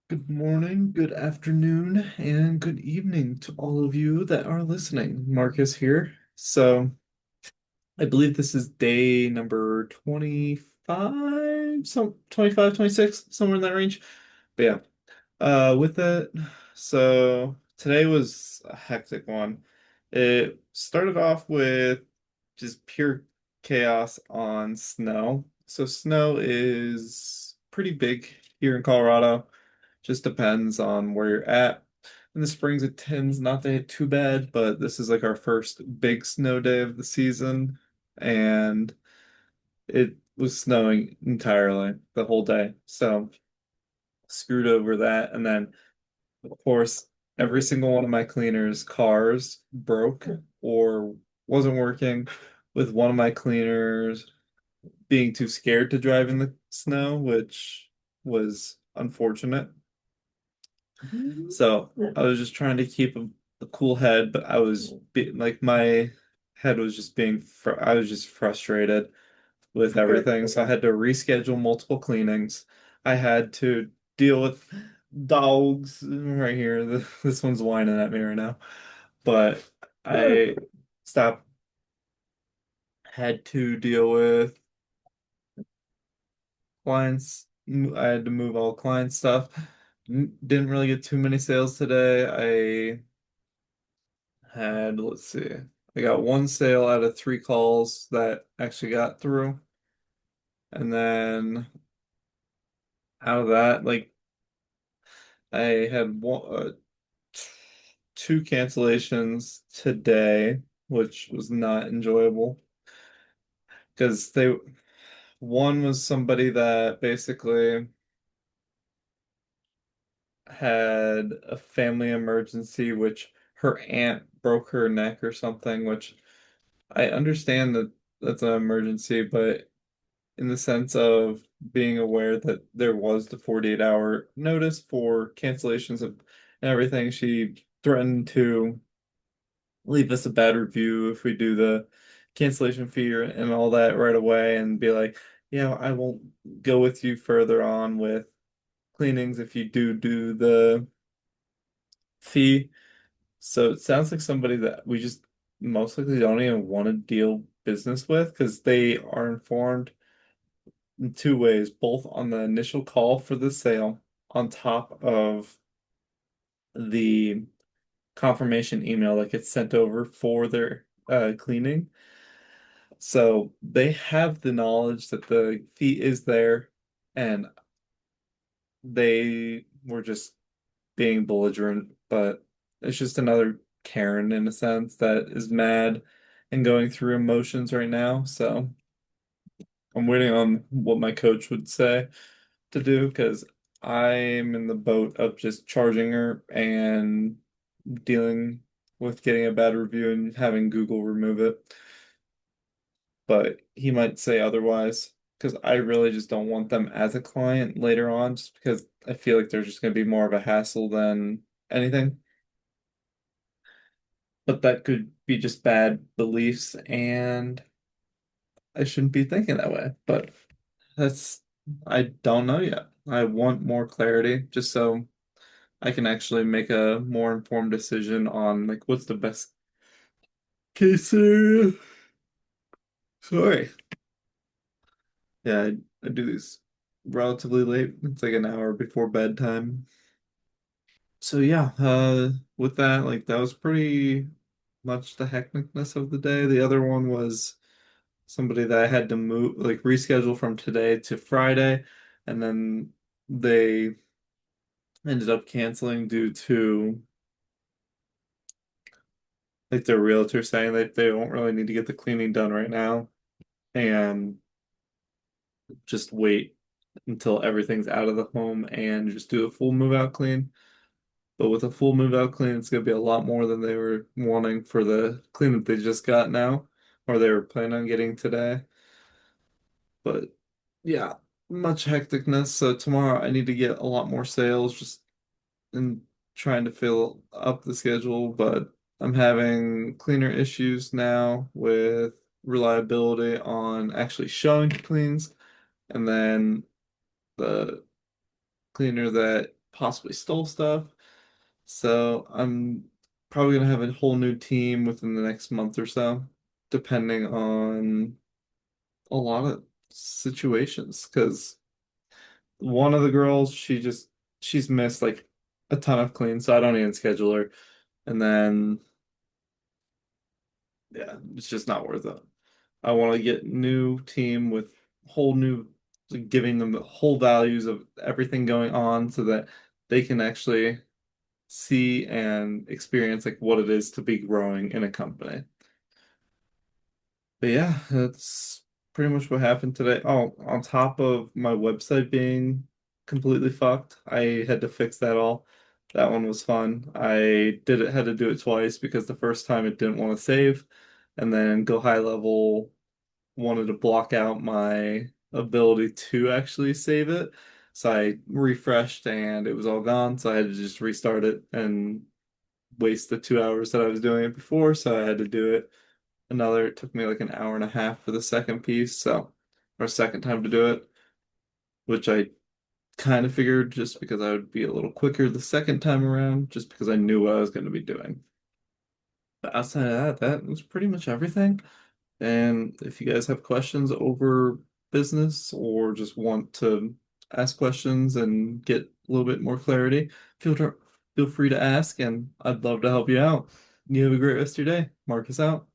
Good morning, good afternoon, and good evening to all of you that are listening. Marcus here. I believe this is day number 25, 25, 26, somewhere in that range. But yeah, with it, so today was a hectic one. It started off with just pure chaos on snow. So snow is pretty big here in Colorado. Just depends on where you're at. In the springs, it tends not to hit too bad, but this is like our first big snow day of the season, and it was snowing entirely the whole day. So screwed over that. And then, of course, every single one of my cleaners' cars broke or wasn't working, with one of my cleaners being too scared to drive in the snow, which was unfortunate. So I was just trying to keep a cool head, but like my head was just I was just frustrated with everything. So I had to reschedule multiple cleanings. I had to deal with dogs right here. This one's whining at me right now. But I stopped, had to deal with clients. I had to move all client stuff. Didn't really get too many sales today. Let's see, I got one sale out of three calls that actually got through. And then out of that, like I had two cancellations today, which was not enjoyable because one was somebody that basically had a family emergency, which her aunt broke her neck or something, which I understand that that's an emergency, but in the sense of being aware that there was the 48-hour notice for cancellations and everything. She threatened to leave us a bad review if we do the cancellation fee and all that right away, and be like, yeah, I won't go with you further on with cleanings if you do the fee. So it sounds like somebody that we just most likely don't even want to deal business with because they are informed in two ways, both on the initial call for the sale, on top of the confirmation email that gets sent over for their cleaning. So they have the knowledge that the fee is there, and they were just being belligerent, but it's just another Karen in a sense that is mad and going through emotions right now. So I'm waiting on what my coach would say to do because I'm in the boat of just charging her and dealing with getting a bad review and having Google remove it. But he might say otherwise because I really just don't want them as a client later on, just because I feel like they're just going to be more of a hassle than anything. But that could be just bad beliefs, and I shouldn't be thinking that way. But that's, I don't know yet. I want more clarity just so I can actually make a more informed decision on like what's the best case scenario. Sorry. Yeah, I do these relatively late. It's like an hour before bedtime. So yeah, with that, like that was pretty much the hecticness of the day. The other one was somebody that I had to move, like reschedule from today to Friday, and then they ended up canceling due to like their realtor saying that they don't really need to get the cleaning done right now and just wait until everything's out of the home and just do a full move out clean. But with a full move out clean, it's gonna be a lot more than they were wanting for the clean that they just got now, or they were planning on getting today. But yeah, much hecticness. So tomorrow I need to get a lot more sales just in trying to fill up the schedule, but I'm having cleaner issues now with reliability on actually showing cleans, and then the cleaner that possibly stole stuff. So I'm probably gonna have a whole new team within the next month or so, depending on a lot of situations. Because one of the girls, she's missed like a ton of cleans, so I don't even schedule her. And then yeah, it's just not worth it. I want to get new team with whole new, like, giving them the whole values of everything going on so that they can actually see and experience like what it is to be growing in a company. But yeah, that's pretty much what happened today. Oh, on top of my website being completely fucked, I had to fix that all. That one was fun. Had to do it twice because the first time it didn't want to save, and then Go High Level wanted to block out my ability to actually save it. So I refreshed and it was all gone. So I had to just restart it and waste the 2 hours that I was doing it before. So I had to do it it took me like an hour and a half for the second piece. So, or second time to do it, which I kind of figured just because I would be a little quicker the second time around, just because I knew what I was going to be doing. But outside of that, that was pretty much everything. And if you guys have questions over business or just want to ask questions and get a little bit more clarity, feel free to ask, and I'd love to help you out. You have a great rest of your day. Marcus out.